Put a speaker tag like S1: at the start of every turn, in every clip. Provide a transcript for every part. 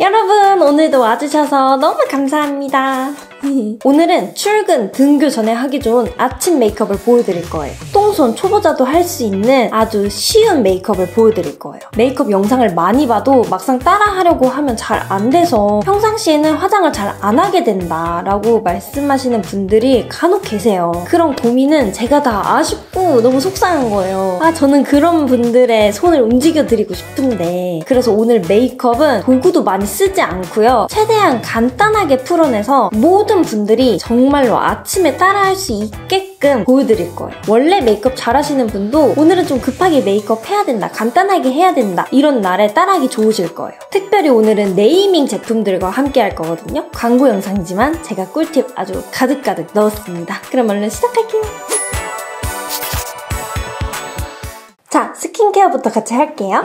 S1: 여러분, 오늘도 와주셔서 너무 감사합니다. 오늘은 출근, 등교 전에 하기 좋은 아침 메이크업을 보여드릴 거예요. 똥손 초보자도 할 수 있는 아주 쉬운 메이크업을 보여드릴 거예요. 메이크업 영상을 많이 봐도 막상 따라하려고 하면 잘 안 돼서 평상시에는 화장을 잘 안 하게 된다라고 말씀하시는 분들이 간혹 계세요. 그런 고민은 제가 다 아쉽고 너무 속상한 거예요. 저는 그런 분들의 손을 움직여드리고 싶은데, 그래서 오늘 메이크업은 도구도 많이 쓰지 않고요. 최대한 간단하게 풀어내서 모든 분들이 정말로 아침에 따라할 수 있게끔 보여드릴 거예요. 원래 메이크업 잘하시는 분도 오늘은 좀 급하게 메이크업 해야 된다, 간단하게 해야 된다, 이런 날에 따라하기 좋으실 거예요. 특별히 오늘은 네이밍 제품들과 함께 할 거거든요. 광고 영상이지만 제가 꿀팁 아주 가득가득 넣었습니다. 그럼 얼른 시작할게요. 자, 스킨케어부터 같이 할게요.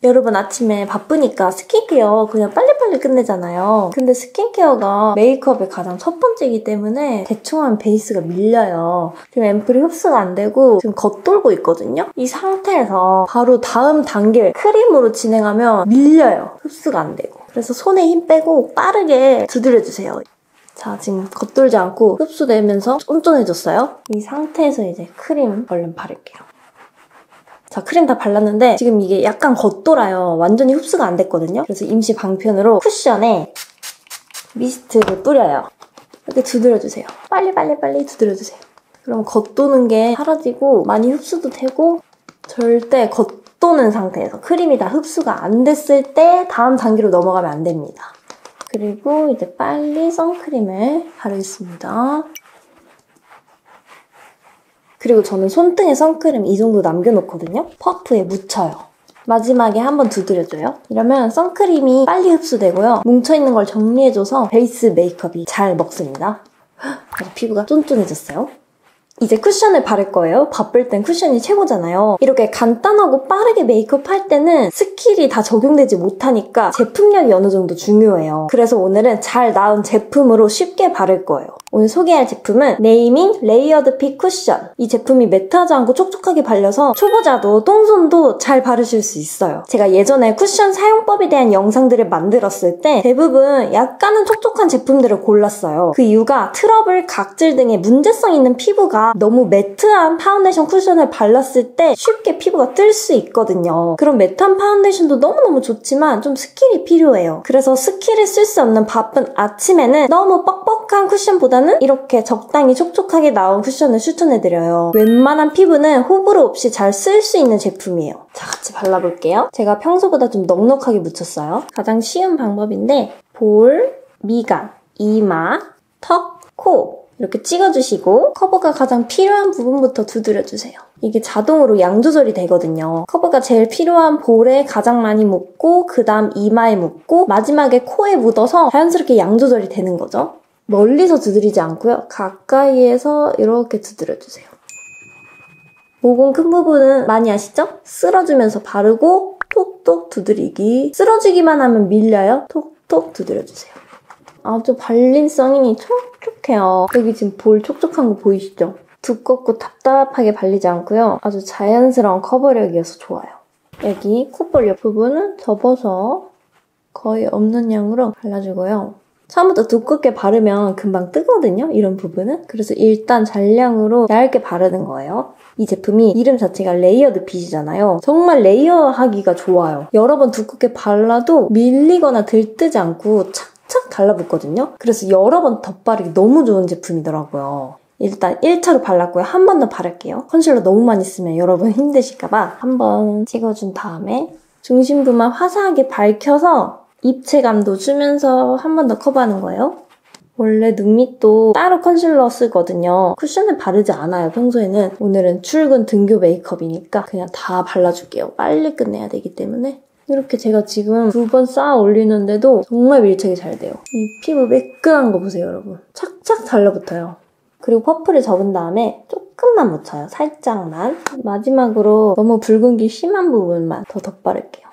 S1: 여러분, 아침에 바쁘니까 스킨케어 그냥 빨리빨리 끝내잖아요. 근데 스킨케어가 메이크업의 가장 첫 번째이기 때문에 대충 하면 베이스가 밀려요. 지금 앰플이 흡수가 안 되고 지금 겉돌고 있거든요. 이 상태에서 바로 다음 단계 크림으로 진행하면 밀려요. 흡수가 안 되고. 그래서 손에 힘 빼고 빠르게 두드려주세요. 자, 지금 겉돌지 않고 흡수되면서 쫀쫀해졌어요. 이 상태에서 이제 크림 얼른 바를게요. 자, 크림 다 발랐는데 지금 이게 약간 겉돌아요. 완전히 흡수가 안 됐거든요. 그래서 임시 방편으로 쿠션에 미스트를 뿌려요. 이렇게 두드려주세요. 빨리 두드려주세요. 그럼 겉도는 게 사라지고 많이 흡수도 되고, 절대 겉도는 상태에서 크림이 다 흡수가 안 됐을 때 다음 단계로 넘어가면 안 됩니다. 그리고 이제 빨리 선크림을 바르겠습니다. 그리고 저는 손등에 선크림 이 정도 남겨놓거든요. 퍼프에 묻혀요. 마지막에 한번 두드려줘요. 이러면 선크림이 빨리 흡수되고요. 뭉쳐있는 걸 정리해줘서 베이스 메이크업이 잘 먹습니다. 피부가 쫀쫀해졌어요. 이제 쿠션을 바를 거예요. 바쁠 땐 쿠션이 최고잖아요. 이렇게 간단하고 빠르게 메이크업 할 때는 스킬이 다 적용되지 못하니까 제품력이 어느 정도 중요해요. 그래서 오늘은 잘 나온 제품으로 쉽게 바를 거예요. 오늘 소개할 제품은 네이밍 레이어드 픽 쿠션. 이 제품이 매트하지 않고 촉촉하게 발려서 초보자도 똥손도 잘 바르실 수 있어요. 제가 예전에 쿠션 사용법에 대한 영상들을 만들었을 때 대부분 약간은 촉촉한 제품들을 골랐어요. 그 이유가 트러블, 각질 등의 문제성 있는 피부가 너무 매트한 파운데이션 쿠션을 발랐을 때 쉽게 피부가 뜰 수 있거든요. 그럼 매트한 파운데이션도 너무너무 좋지만 좀 스킬이 필요해요. 그래서 스킬을 쓸 수 없는 바쁜 아침에는 너무 뻑뻑한 쿠션보다는 이렇게 적당히 촉촉하게 나온 쿠션을 추천해드려요. 웬만한 피부는 호불호 없이 잘 쓸 수 있는 제품이에요. 자, 같이 발라볼게요. 제가 평소보다 좀 넉넉하게 묻혔어요. 가장 쉬운 방법인데 볼, 미간, 이마, 턱, 코 이렇게 찍어주시고 커버가 가장 필요한 부분부터 두드려주세요. 이게 자동으로 양 조절이 되거든요. 커버가 제일 필요한 볼에 가장 많이 묻고 그 다음 이마에 묻고 마지막에 코에 묻어서 자연스럽게 양 조절이 되는 거죠. 멀리서 두드리지 않고요. 가까이에서 이렇게 두드려주세요. 모공 큰 부분은 많이 아시죠? 쓸어주면서 바르고 톡톡 두드리기. 쓸어주기만 하면 밀려요. 톡톡 두드려주세요. 아주 발림성이 촉촉해요. 여기 지금 볼 촉촉한 거 보이시죠? 두껍고 답답하게 발리지 않고요. 아주 자연스러운 커버력이어서 좋아요. 여기 콧볼 옆 부분은 접어서 거의 없는 양으로 발라주고요. 처음부터 두껍게 바르면 금방 뜨거든요, 이런 부분은. 그래서 일단 잔량으로 얇게 바르는 거예요. 이 제품이 이름 자체가 레이어드 핏이잖아요. 정말 레이어하기가 좋아요. 여러 번 두껍게 발라도 밀리거나 들뜨지 않고 착착 달라붙거든요. 그래서 여러 번 덧바르기 너무 좋은 제품이더라고요. 일단 1차로 발랐고요. 한 번 더 바를게요. 컨실러 너무 많이 쓰면 여러분 힘드실까봐 한 번 찍어준 다음에 중심부만 화사하게 밝혀서 입체감도 주면서 한 번 더 커버하는 거예요. 원래 눈 밑도 따로 컨실러 쓰거든요. 쿠션을 바르지 않아요, 평소에는. 오늘은 출근 등교 메이크업이니까 그냥 다 발라줄게요. 빨리 끝내야 되기 때문에. 이렇게 제가 지금 2번 쌓아 올리는데도 정말 밀착이 잘 돼요. 이 피부 매끈한 거 보세요, 여러분. 착착 달라붙어요. 그리고 퍼프를 접은 다음에 조금만 묻혀요. 살짝만. 마지막으로 너무 붉은기 심한 부분만 더 덧바를게요.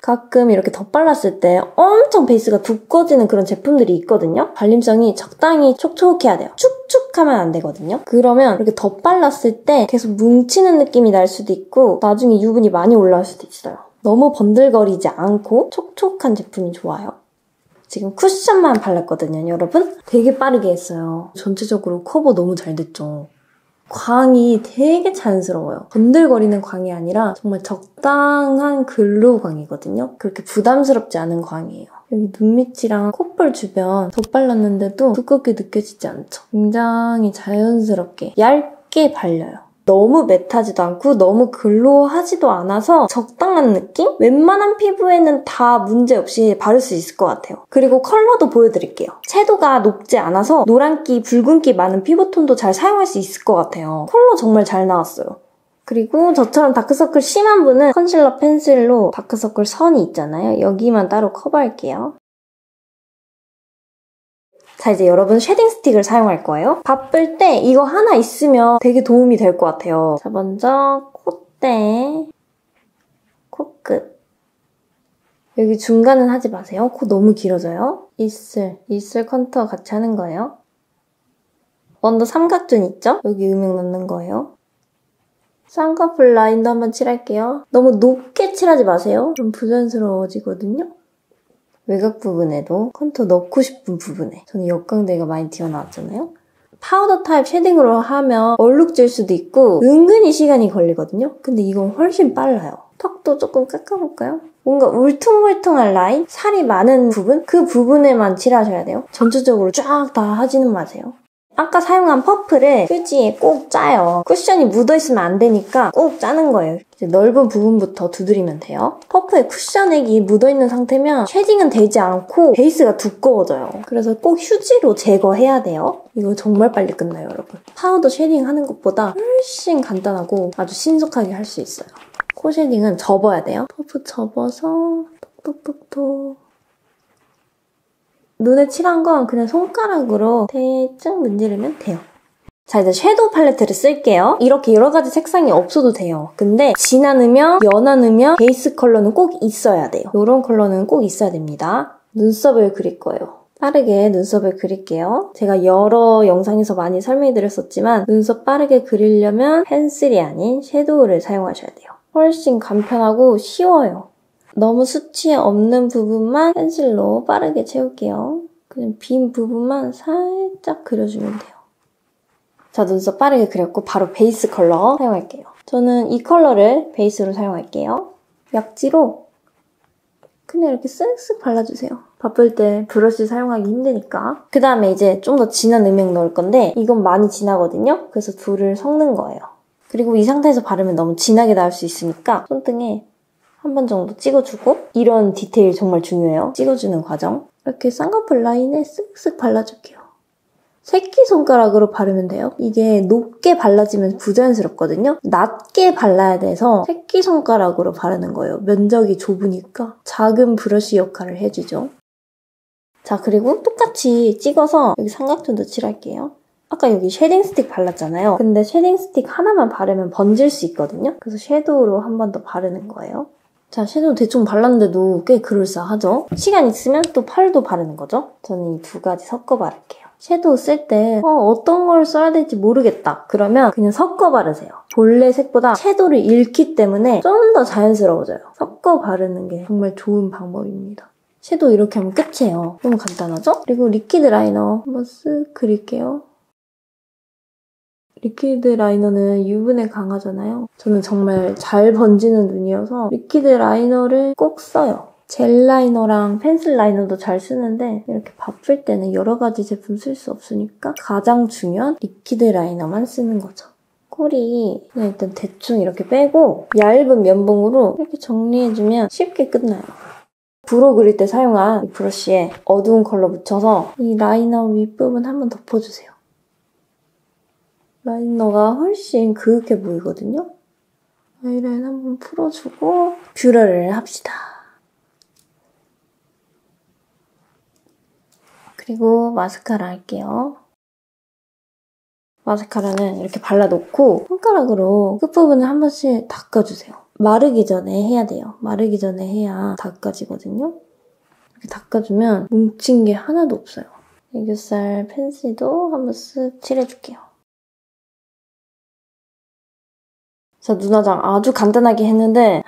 S1: 가끔 이렇게 덧발랐을 때 엄청 베이스가 두꺼워지는 그런 제품들이 있거든요. 발림성이 적당히 촉촉해야 돼요. 축축하면 안 되거든요. 그러면 이렇게 덧발랐을 때 계속 뭉치는 느낌이 날 수도 있고 나중에 유분이 많이 올라올 수도 있어요. 너무 번들거리지 않고 촉촉한 제품이 좋아요. 지금 쿠션만 발랐거든요, 여러분. 되게 빠르게 했어요. 전체적으로 커버 너무 잘 됐죠. 광이 되게 자연스러워요. 번들거리는 광이 아니라 정말 적당한 글로우 광이거든요. 그렇게 부담스럽지 않은 광이에요. 여기 눈 밑이랑 콧볼 주변 덧발랐는데도 두껍게 느껴지지 않죠? 굉장히 자연스럽게 얇게 발려요. 너무 매트하지도 않고 너무 글로우하지도 않아서 적당한 느낌? 웬만한 피부에는 다 문제없이 바를 수 있을 것 같아요. 그리고 컬러도 보여드릴게요. 채도가 높지 않아서 노란기, 붉은기 많은 피부톤도 잘 사용할 수 있을 것 같아요. 컬러 정말 잘 나왔어요. 그리고 저처럼 다크서클 심한 분은 컨실러 펜슬로 다크서클 선이 있잖아요. 여기만 따로 커버할게요. 자, 이제 여러분 쉐딩 스틱을 사용할 거예요. 바쁠 때 이거 하나 있으면 되게 도움이 될 것 같아요. 자, 먼저 콧대, 코끝. 여기 중간은 하지 마세요. 코 너무 길어져요. 입술 컨투어 같이 하는 거예요. 언더 삼각존 있죠? 여기 음영 넣는 거예요. 쌍꺼풀 라인도 한번 칠할게요. 너무 높게 칠하지 마세요. 좀 부자연스러워지거든요. 외곽 부분에도 컨투어 넣고 싶은 부분에. 저는 역광대가 많이 튀어나왔잖아요. 파우더 타입 쉐딩으로 하면 얼룩질 수도 있고 은근히 시간이 걸리거든요. 근데 이건 훨씬 빨라요. 턱도 조금 깎아볼까요? 뭔가 울퉁불퉁한 라인? 살이 많은 부분? 그 부분에만 칠하셔야 돼요. 전체적으로 쫙 다 하지는 마세요. 아까 사용한 퍼프를 휴지에 꼭 짜요. 쿠션이 묻어있으면 안 되니까 꼭 짜는 거예요. 이제 넓은 부분부터 두드리면 돼요. 퍼프에 쿠션액이 묻어있는 상태면 쉐딩은 되지 않고 베이스가 두꺼워져요. 그래서 꼭 휴지로 제거해야 돼요. 이거 정말 빨리 끝나요, 여러분. 파우더 쉐딩 하는 것보다 훨씬 간단하고 아주 신속하게 할 수 있어요. 코 쉐딩은 접어야 돼요. 퍼프 접어서 톡톡톡톡. 눈에 칠한 건 그냥 손가락으로 대충 문지르면 돼요. 자, 이제 섀도우 팔레트를 쓸게요. 이렇게 여러 가지 색상이 없어도 돼요. 근데 진한 음영, 연한 음영, 베이스 컬러는 꼭 있어야 돼요. 이런 컬러는 꼭 있어야 됩니다. 눈썹을 그릴 거예요. 빠르게 눈썹을 그릴게요. 제가 여러 영상에서 많이 설명해드렸었지만 눈썹 빠르게 그리려면 펜슬이 아닌 섀도우를 사용하셔야 돼요. 훨씬 간편하고 쉬워요. 너무 수치 없는 부분만 펜슬로 빠르게 채울게요. 그냥 빈 부분만 살짝 그려주면 돼요. 자, 눈썹 빠르게 그렸고 바로 베이스 컬러 사용할게요. 저는 이 컬러를 베이스로 사용할게요. 약지로 그냥 이렇게 쓱쓱 발라주세요. 바쁠 때 브러쉬 사용하기 힘드니까. 그 다음에 이제 좀 더 진한 음영 넣을 건데 이건 많이 진하거든요. 그래서 둘을 섞는 거예요. 그리고 이 상태에서 바르면 너무 진하게 나올 수 있으니까 손등에 한 번 정도 찍어주고 이런 디테일 정말 중요해요. 찍어주는 과정. 이렇게 쌍꺼풀 라인에 쓱쓱 발라줄게요. 새끼손가락으로 바르면 돼요. 이게 높게 발라지면 부자연스럽거든요. 낮게 발라야 돼서 새끼손가락으로 바르는 거예요. 면적이 좁으니까 작은 브러쉬 역할을 해주죠. 자, 그리고 똑같이 찍어서 여기 삼각존도 칠할게요. 아까 여기 쉐딩 스틱 발랐잖아요. 근데 쉐딩 스틱 하나만 바르면 번질 수 있거든요. 그래서 섀도우로 한 번 더 바르는 거예요. 자, 섀도우 대충 발랐는데도 꽤 그럴싸하죠? 시간 있으면 또 팔도 바르는 거죠? 저는 이 두 가지 섞어 바를게요. 섀도우 쓸 때 어떤 걸 써야 될지 모르겠다. 그러면 그냥 섞어 바르세요. 본래 색보다 섀도우를 잃기 때문에 좀 더 자연스러워져요. 섞어 바르는 게 정말 좋은 방법입니다. 섀도우 이렇게 하면 끝이에요. 너무 간단하죠? 그리고 리퀴드 라이너 한번 쓱 그릴게요. 리퀴드 라이너는 유분에 강하잖아요. 저는 정말 잘 번지는 눈이어서 리퀴드 라이너를 꼭 써요. 젤 라이너랑 펜슬 라이너도 잘 쓰는데 이렇게 바쁠 때는 여러 가지 제품 쓸 수 없으니까 가장 중요한 리퀴드 라이너만 쓰는 거죠. 꼬리 그냥 일단 대충 이렇게 빼고 얇은 면봉으로 이렇게 정리해주면 쉽게 끝나요. 브로우 그릴 때 사용한 이 브러쉬에 어두운 컬러 묻혀서 이 라이너 윗부분 한번 덮어주세요. 라이너가 훨씬 그윽해 보이거든요? 아이라인 한번 풀어주고 뷰러를 합시다. 그리고 마스카라 할게요. 마스카라는 이렇게 발라놓고 손가락으로 끝부분을 한 번씩 닦아주세요. 마르기 전에 해야 돼요. 마르기 전에 해야 닦아지거든요. 이렇게 닦아주면 뭉친 게 하나도 없어요. 애교살 펜슬도 한번 쓱 칠해줄게요. 자, 눈화장 아주 간단하게 했는데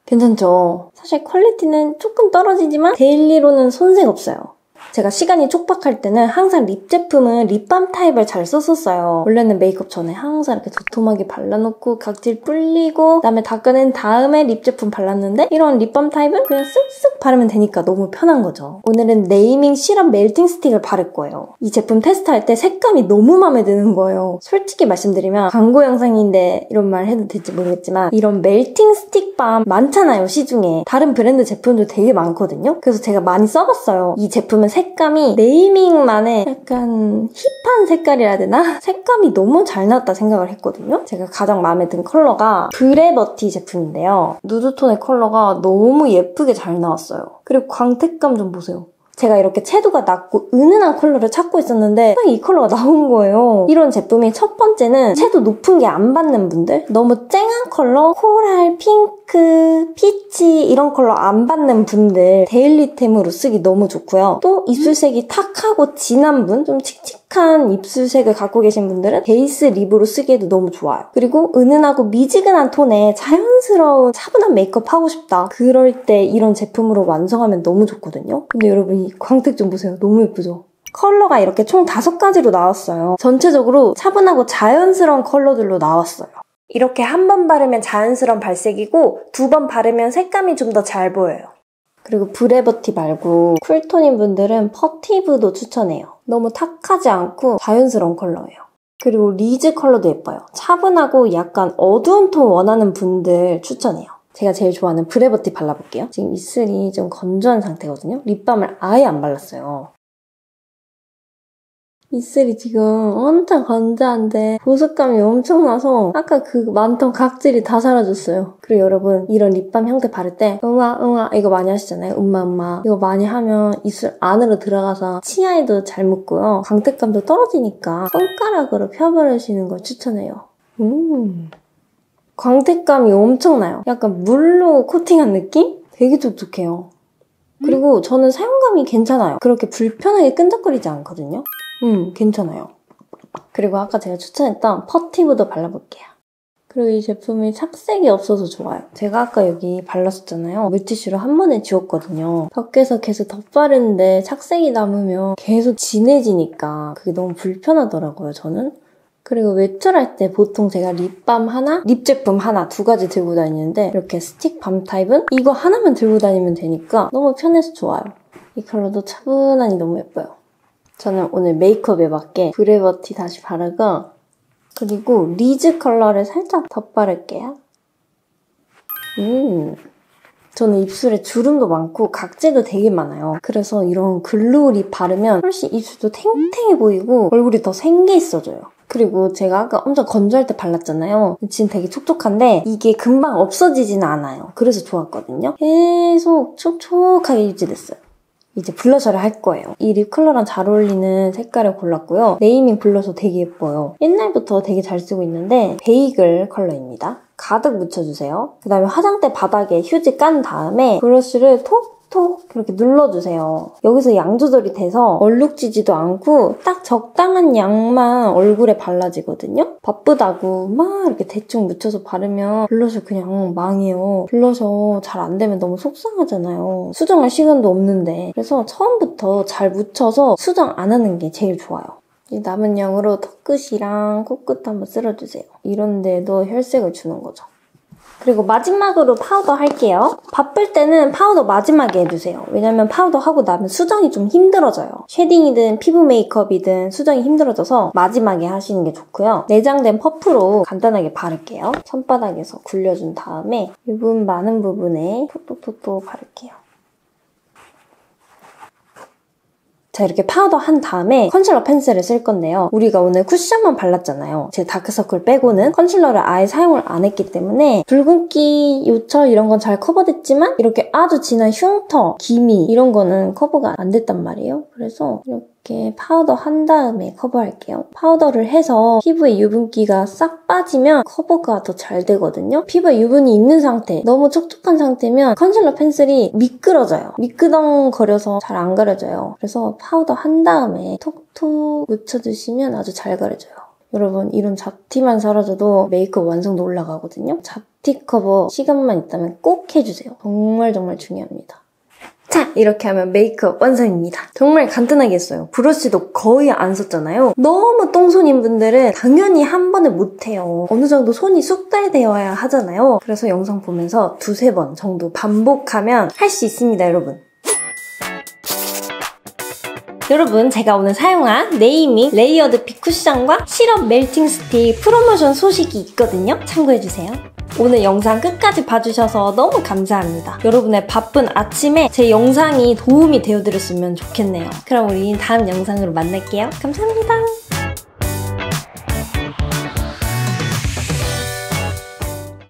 S1: 괜찮죠? 사실 퀄리티는 조금 떨어지지만 데일리로는 손색 없어요. 제가 시간이 촉박할 때는 항상 립 제품은 립밤 타입을 잘 썼었어요. 원래는 메이크업 전에 항상 이렇게 도톰하게 발라놓고 각질 불리고 그다음에 닦아낸 다음에 립 제품 발랐는데 이런 립밤 타입은 그냥 쓱쓱 바르면 되니까 너무 편한 거죠. 오늘은 네이밍 시럽 멜팅 스틱을 바를 거예요. 이 제품 테스트할 때 색감이 너무 마음에 드는 거예요. 솔직히 말씀드리면 광고 영상인데 이런 말 해도 될지 모르겠지만 이런 멜팅 스틱밤 많잖아요, 시중에. 다른 브랜드 제품도 되게 많거든요. 그래서 제가 많이 써봤어요. 이 제품은 색감이 네이밍만의 약간 힙한 색깔이라 해야 되나? 색감이 너무 잘 나왔다 생각을 했거든요. 제가 가장 마음에 든 컬러가 브레버티 제품인데요. 누드톤의 컬러가 너무 예쁘게 잘 나왔어요. 그리고 광택감 좀 보세요. 제가 이렇게 채도가 낮고 은은한 컬러를 찾고 있었는데 딱 이 컬러가 나온 거예요. 이런 제품이 첫 번째는 채도 높은 게 안 받는 분들, 너무 쨍한 컬러, 코랄, 핑크, 피치 이런 컬러 안 받는 분들 데일리템으로 쓰기 너무 좋고요. 또 입술색이 탁하고 진한 분, 좀 칙칙한 입술색을 갖고 계신 분들은 베이스 립으로 쓰기에도 너무 좋아요. 그리고 은은하고 미지근한 톤에 자연스러운 차분한 메이크업 하고 싶다. 그럴 때 이런 제품으로 완성하면 너무 좋거든요. 근데 여러분 이 광택 좀 보세요. 너무 예쁘죠? 컬러가 이렇게 총 5가지로 나왔어요. 전체적으로 차분하고 자연스러운 컬러들로 나왔어요. 이렇게 한 번 바르면 자연스러운 발색이고 2번 바르면 색감이 좀 더 잘 보여요. 그리고 브레버티 말고 쿨톤인 분들은 퍼티브도 추천해요. 너무 탁하지 않고 자연스러운 컬러예요. 그리고 리즈 컬러도 예뻐요. 차분하고 약간 어두운 톤 원하는 분들 추천해요. 제가 제일 좋아하는 브레버티 발라볼게요. 지금 입술이 좀 건조한 상태거든요. 립밤을 아예 안 발랐어요. 입술이 지금 엄청 건조한데 보습감이 엄청나서 아까 그 많던 각질이 다 사라졌어요. 그리고 여러분 이런 립밤 형태 바를 때 응아 이거 많이 하시잖아요. 음마 이거 많이 하면 입술 안으로 들어가서 치아에도 잘 묻고요. 광택감도 떨어지니까 손가락으로 펴바르시는 걸 추천해요. 광택감이 엄청나요. 약간 물로 코팅한 느낌? 되게 촉촉해요. 그리고 저는 사용감이 괜찮아요. 그렇게 불편하게 끈적거리지 않거든요. 괜찮아요. 그리고 아까 제가 추천했던 퍼티브도 발라볼게요. 그리고 이 제품이 착색이 없어서 좋아요. 제가 아까 여기 발랐었잖아요. 물티슈로 한 번에 지웠거든요. 밖에서 계속 덧바르는데 착색이 남으면 계속 진해지니까 그게 너무 불편하더라고요, 저는. 그리고 외출할 때 보통 제가 립밤 하나, 립 제품 하나 2가지 들고 다니는데 이렇게 스틱 밤 타입은 이거 하나만 들고 다니면 되니까 너무 편해서 좋아요. 이 컬러도 차분하니 너무 예뻐요. 저는 오늘 메이크업에 맞게 브레버티 다시 바르고 그리고 리즈 컬러를 살짝 덧바를게요. 저는 입술에 주름도 많고 각질도 되게 많아요. 그래서 이런 글로우 립 바르면 훨씬 입술도 탱탱해 보이고 얼굴이 더 생기 있어져요. 그리고 제가 아까 엄청 건조할 때 발랐잖아요. 지금 되게 촉촉한데 이게 금방 없어지지는 않아요. 그래서 좋았거든요. 계속 촉촉하게 유지됐어요. 이제 블러셔를 할 거예요. 이 립 컬러랑 잘 어울리는 색깔을 골랐고요. 네이밍 블러셔 되게 예뻐요. 옛날부터 되게 잘 쓰고 있는데 베이글 컬러입니다. 가득 묻혀주세요. 그 다음에 화장대 바닥에 휴지 깐 다음에 브러쉬를 톡톡 이렇게 눌러주세요. 여기서 양 조절이 돼서 얼룩지지도 않고 딱 적당한 양만 얼굴에 발라지거든요. 바쁘다고 막 이렇게 대충 묻혀서 바르면 블러셔 그냥 망해요. 블러셔 잘 안 되면 너무 속상하잖아요. 수정할 시간도 없는데. 그래서 처음부터 잘 묻혀서 수정 안 하는 게 제일 좋아요. 이 남은 양으로 턱끝이랑 코끝 한번 쓸어주세요. 이런 데도 혈색을 주는 거죠. 그리고 마지막으로 파우더 할게요. 바쁠 때는 파우더 마지막에 해주세요. 왜냐면 파우더 하고 나면 수정이 좀 힘들어져요. 쉐딩이든 피부 메이크업이든 수정이 힘들어져서 마지막에 하시는 게 좋고요. 내장된 퍼프로 간단하게 바를게요. 손바닥에서 굴려준 다음에 유분 많은 부분에 톡톡톡톡 바를게요. 자, 이렇게 파우더 한 다음에 컨실러 펜슬을 쓸 건데요. 우리가 오늘 쿠션만 발랐잖아요. 제 다크서클 빼고는 컨실러를 아예 사용을 안 했기 때문에 붉은기, 요철 이런 건 잘 커버됐지만 이렇게 아주 진한 흉터, 기미 이런 거는 커버가 안 됐단 말이에요. 그래서 이렇게 파우더 한 다음에 커버할게요. 파우더를 해서 피부에 유분기가 싹 빠지면 커버가 더 잘 되거든요. 피부에 유분이 있는 상태, 너무 촉촉한 상태면 컨실러 펜슬이 미끄러져요. 미끄덩거려서 잘 안 가려져요. 그래서 파우더 한 다음에 톡톡 묻혀주시면 아주 잘 가려져요. 여러분 이런 잡티만 사라져도 메이크업 완성도 올라가거든요. 잡티 커버 시간만 있다면 꼭 해주세요. 정말 중요합니다. 자, 이렇게 하면 메이크업 완성입니다. 정말 간단하게 했어요. 브러쉬도 거의 안 썼잖아요. 너무 똥손인 분들은 당연히 한 번에 못해요. 어느 정도 손이 숙달되어야 하잖아요. 그래서 영상 보면서 2-3번 정도 반복하면 할 수 있습니다, 여러분. 여러분, 제가 오늘 사용한 네이밍 레이어드 빛 쿠션과 시럽 멜팅 스틱 프로모션 소식이 있거든요. 참고해주세요. 오늘 영상 끝까지 봐주셔서 너무 감사합니다. 여러분의 바쁜 아침에 제 영상이 도움이 되어드렸으면 좋겠네요. 그럼 우리 다음 영상으로 만날게요. 감사합니다.